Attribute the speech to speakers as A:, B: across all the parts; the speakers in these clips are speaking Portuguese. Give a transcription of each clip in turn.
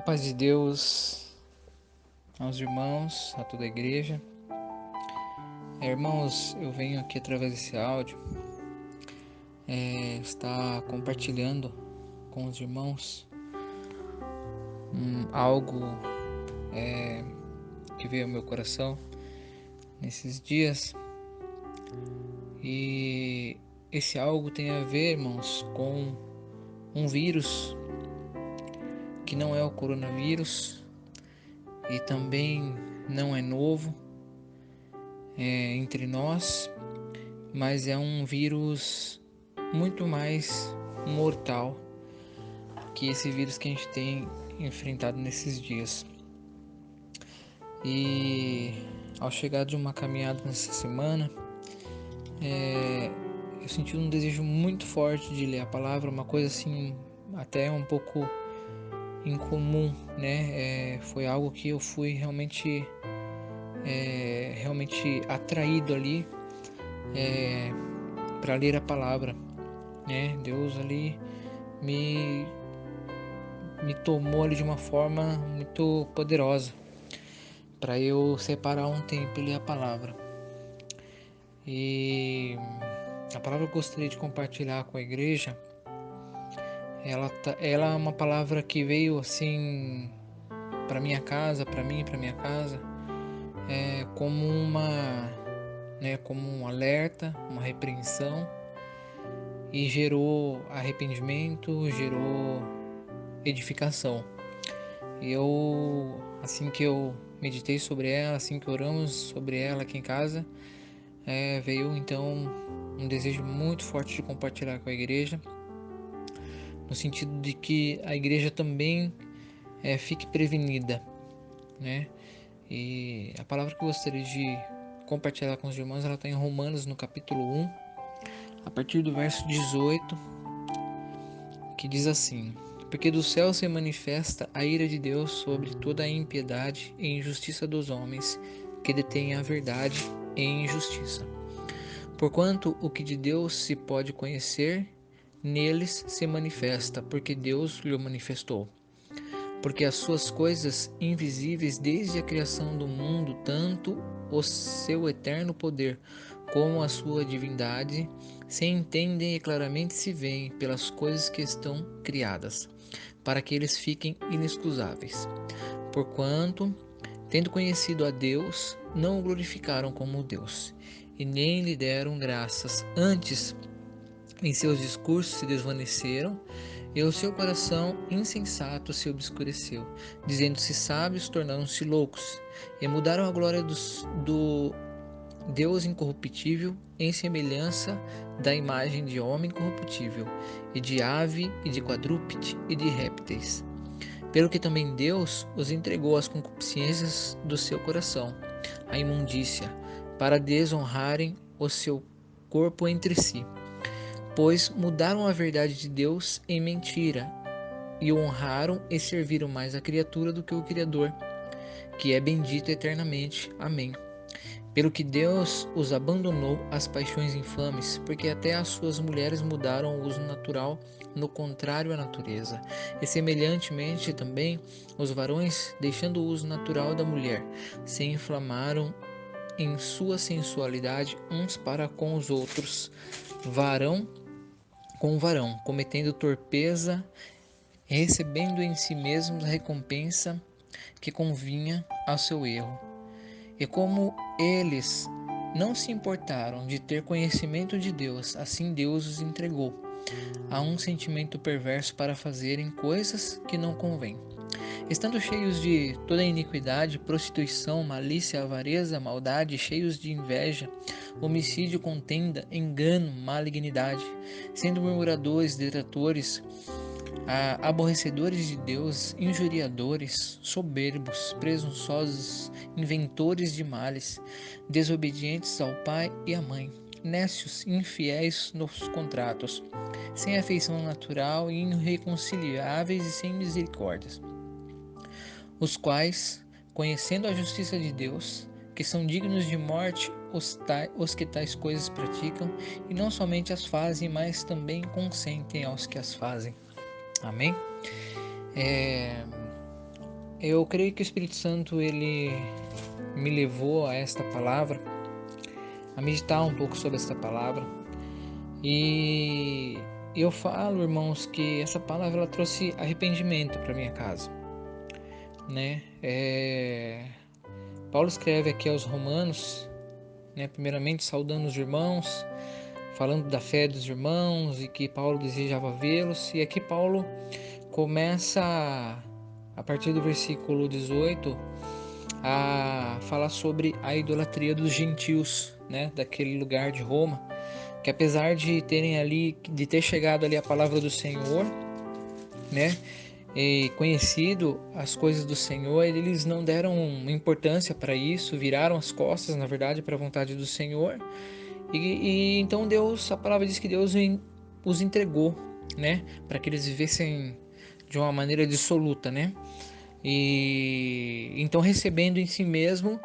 A: Paz de Deus aos irmãos, a toda a igreja. Irmãos, eu venho aqui através desse áudio estar compartilhando com os irmãos algo que veio ao meu coração nesses dias. E esse algo tem a ver, irmãos, com um vírus que não é o coronavírus e também não é novo entre nós, mas é um vírus muito mais mortal que esse vírus que a gente tem enfrentado nesses dias. E ao chegar de uma caminhada nessa semana, eu senti um desejo muito forte de ler a palavra, uma coisa assim até um pouco incomum, né? Foi algo que eu fui realmente atraído ali para ler a palavra, né? Deus ali me tomou ali de uma forma muito poderosa para eu separar um tempo e ler a palavra. E a palavra que eu gostaria de compartilhar com a igreja, ela é uma palavra que veio assim para minha casa, para mim, para minha casa, como como um alerta, uma repreensão, e gerou arrependimento, gerou edificação. E assim que eu meditei sobre ela, assim que oramos sobre ela aqui em casa, veio então um desejo muito forte de compartilhar com a igreja, no sentido de que a igreja também fique prevenida, né? E a palavra que eu gostaria de compartilhar com os irmãos, ela está em Romanos, no capítulo 1, a partir do verso 18, que diz assim: Porque do céu se manifesta a ira de Deus sobre toda a impiedade e injustiça dos homens, que detêm a verdade em injustiça. Porquanto o que de Deus se pode conhecer, neles se manifesta, porque Deus lhe manifestou. Porque as suas coisas invisíveis desde a criação do mundo, tanto o seu eterno poder como a sua divindade, se entendem e claramente se veem pelas coisas que estão criadas, para que eles fiquem inexcusáveis. Porquanto, tendo conhecido a Deus, não o glorificaram como Deus, e nem lhe deram graças. Antes, em seus discursos se desvaneceram, e o seu coração insensato se obscureceu. Dizendo-se sábios, tornaram-se loucos, e mudaram a glória do Deus incorruptível em semelhança da imagem de homem corruptível, e de ave, e de quadrúpede, e de répteis. Pelo que também Deus os entregou às concupiscências do seu coração, à imundícia, para desonrarem o seu corpo entre si. Pois mudaram a verdade de Deus em mentira, e honraram e serviram mais a criatura do que o Criador, que é bendito eternamente. Amém. Pelo que Deus os abandonou às paixões infames, porque até as suas mulheres mudaram o uso natural no contrário à natureza. E semelhantemente também os varões, deixando o uso natural da mulher, se inflamaram em sua sensualidade uns para com os outros, varão com varão, cometendo torpeza, recebendo em si mesmos a recompensa que convinha ao seu erro. E como eles não se importaram de ter conhecimento de Deus, assim Deus os entregou a um sentimento perverso para fazerem coisas que não convêm. Estando cheios de toda iniquidade, prostituição, malícia, avareza, maldade, cheios de inveja, homicídio, contenda, engano, malignidade, sendo murmuradores, detratores, aborrecedores de Deus, injuriadores, soberbos, presunçosos, inventores de males, desobedientes ao pai e à mãe, nécios, infiéis nos contratos, sem afeição natural, irreconciliáveis e sem misericórdias, os quais, conhecendo a justiça de Deus, que são dignos de morte os que tais coisas praticam, e não somente as fazem, mas também consentem aos que as fazem. Amém? eu creio que o Espírito Santo ele me levou a esta palavra, a meditar um pouco sobre esta palavra. E eu falo, irmãos, que essa palavra ela trouxe arrependimento para minha casa, né? Paulo escreve aqui aos Romanos, né? Primeiramente saudando os irmãos, falando da fé dos irmãos e que Paulo desejava vê-los. E aqui Paulo começa a partir do versículo 18 a falar sobre a idolatria dos gentios, né? Daquele lugar de Roma, que apesar de terem ali, de ter chegado ali a palavra do Senhor, né, e conhecido as coisas do Senhor, eles não deram importância para isso, viraram as costas, na verdade, para a vontade do Senhor. E então Deus, a palavra diz que Deus os entregou, né, para que eles vivessem de uma maneira dissoluta, né? E então recebendo em si mesmo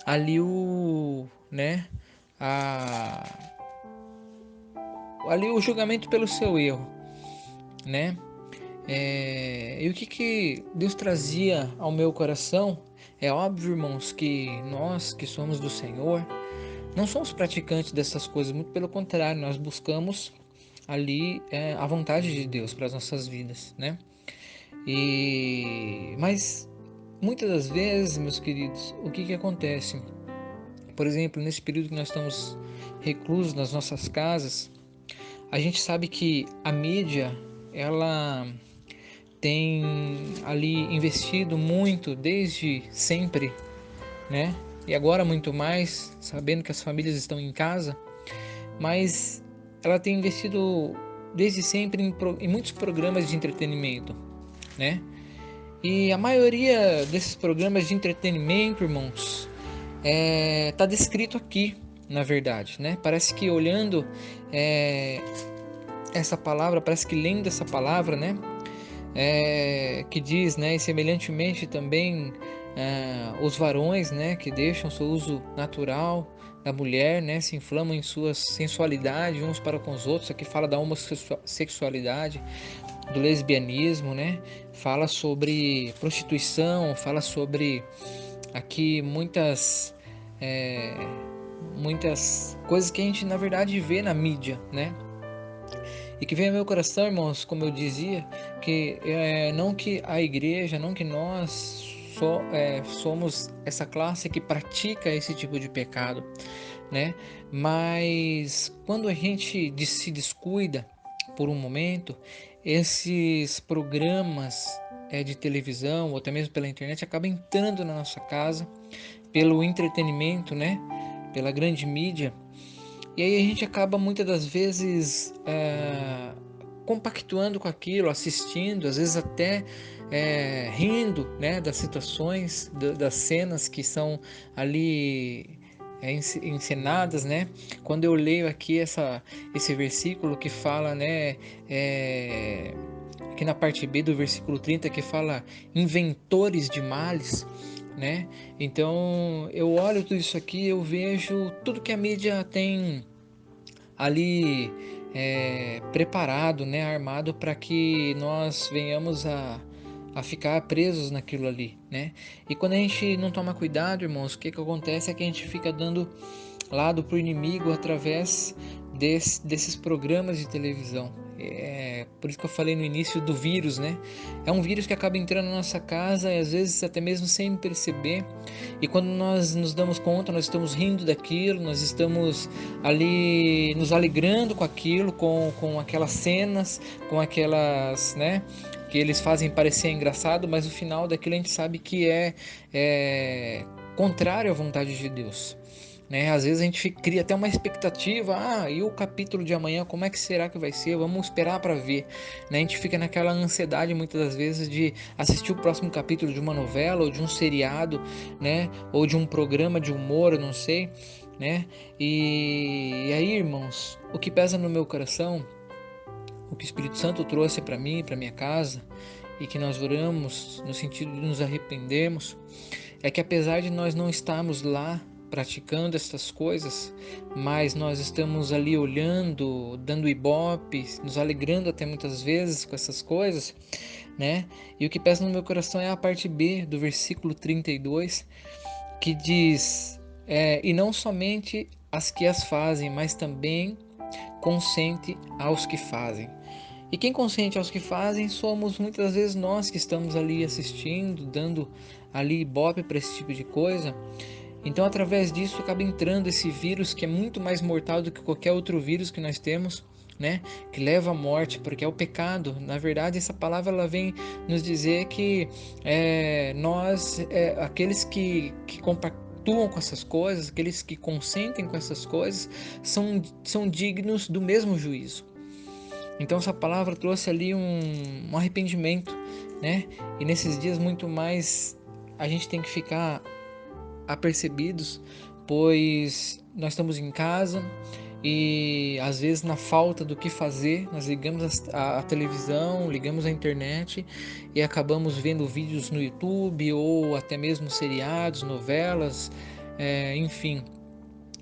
A: ali né, a ali o julgamento pelo seu erro, né? E o que Deus trazia ao meu coração? É óbvio, irmãos, que nós que somos do Senhor não somos praticantes dessas coisas, muito pelo contrário, nós buscamos ali a vontade de Deus para as nossas vidas, né? Mas muitas das vezes, meus queridos, o que acontece? Por exemplo, nesse período que nós estamos reclusos nas nossas casas, a gente sabe que a mídia, ela tem ali investido muito desde sempre, né? E agora muito mais, sabendo que as famílias estão em casa, mas ela tem investido desde sempre em muitos programas de entretenimento, né? E a maioria desses programas de entretenimento, irmãos, tá descrito aqui, na verdade, né? Parece que olhando essa palavra, parece que lendo essa palavra, né? Que diz, né? E semelhantemente também os varões, né? Que deixam seu uso natural da mulher, né? Se inflamam em sua sensualidade uns para com os outros. Aqui fala da homossexualidade, do lesbianismo, né? Fala sobre prostituição, fala sobre aqui muitas coisas que a gente na verdade vê na mídia, né? E que vem ao meu coração, irmãos, como eu dizia, que não que a igreja, não que nós somos essa classe que pratica esse tipo de pecado, né? Mas quando a gente se descuida por um momento, esses programas de televisão ou até mesmo pela internet acabam entrando na nossa casa pelo entretenimento, né? Pela grande mídia. E aí a gente acaba muitas das vezes compactuando com aquilo, assistindo, às vezes até rindo, né, das situações, das cenas que são ali encenadas, né? Quando eu leio aqui esse versículo que fala, né, aqui na parte B do versículo 30 que fala inventores de males, né? Então eu olho tudo isso aqui, eu vejo tudo que a mídia tem ali preparado, né, armado para que nós venhamos a ficar presos naquilo ali, né? E quando a gente não toma cuidado, irmãos, o que acontece é que a gente fica dando lado para o inimigo através desses programas de televisão. Por isso que eu falei no início do vírus, né? É um vírus que acaba entrando na nossa casa e às vezes até mesmo sem perceber. E quando nós nos damos conta, nós estamos rindo daquilo, nós estamos ali nos alegrando com aquilo, com aquelas cenas, com aquelas, né? Que eles fazem parecer engraçado, mas no final daquilo a gente sabe que é contrário à vontade de Deus. Né? Às vezes a gente cria até uma expectativa, e o capítulo de amanhã, como é que será que vai ser? Vamos esperar para ver. Né? A gente fica naquela ansiedade muitas das vezes de assistir o próximo capítulo de uma novela ou de um seriado, né? Ou de um programa de humor, eu não sei, né? E aí, irmãos, o que pesa no meu coração, o que o Espírito Santo trouxe para mim, para minha casa, e que nós oramos no sentido de nos arrependermos, é que apesar de nós não estarmos lá praticando essas coisas, mas nós estamos ali olhando, dando ibope, nos alegrando até muitas vezes com essas coisas, né? E o que pesa no meu coração é a parte B do versículo 32, que diz: e não somente as que as fazem, mas também consente aos que fazem. E quem consente aos que fazem somos muitas vezes nós que estamos ali assistindo, dando ali ibope para esse tipo de coisa. Então, através disso, acaba entrando esse vírus que é muito mais mortal do que qualquer outro vírus que nós temos, né? Que leva à morte, porque é o pecado. Na verdade, essa palavra ela vem nos dizer que aqueles que compactuam com essas coisas, aqueles que consentem com essas coisas, são dignos do mesmo juízo. Então, essa palavra trouxe ali um arrependimento, né? E nesses dias, muito mais, a gente tem que ficar apercebidos, pois nós estamos em casa e às vezes na falta do que fazer, nós ligamos a televisão, ligamos a internet e acabamos vendo vídeos no YouTube ou até mesmo seriados, novelas, enfim,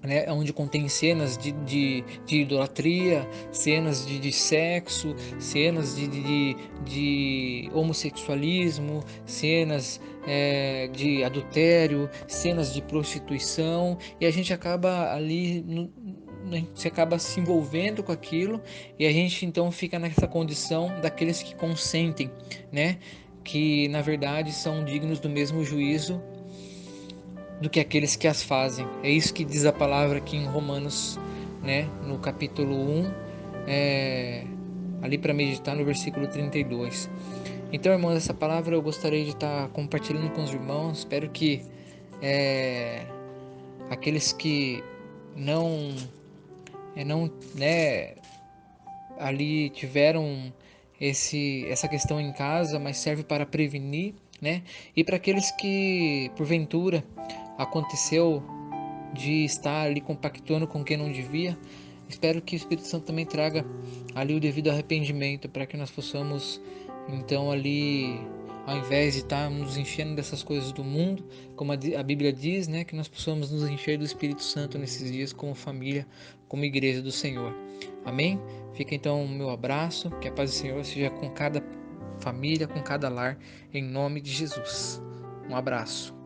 A: né, onde contém cenas de idolatria, cenas de sexo, cenas de homossexualismo, cenas de adultério, cenas de prostituição, e a gente acaba ali, se acaba se envolvendo com aquilo, e a gente então fica nessa condição daqueles que consentem, né? Que na verdade são dignos do mesmo juízo do que aqueles que as fazem. É isso que diz a palavra aqui em Romanos, né, no capítulo 1, ali para meditar no versículo 32. Então, irmãos, essa palavra eu gostaria de estar compartilhando com os irmãos. Espero que aqueles que não, não, né, ali tiveram essa questão em casa, mas serve para prevenir, né? E para aqueles que porventura aconteceu de estar ali compactuando com quem não devia. Espero que o Espírito Santo também traga ali o devido arrependimento para que nós possamos então ali, ao invés de estar nos enchendo dessas coisas do mundo, como a Bíblia diz, né, que nós possamos nos encher do Espírito Santo nesses dias como família, como igreja do Senhor. Amém? Fica então o meu abraço, que a paz do Senhor seja com cada família, com cada lar, em nome de Jesus. Um abraço.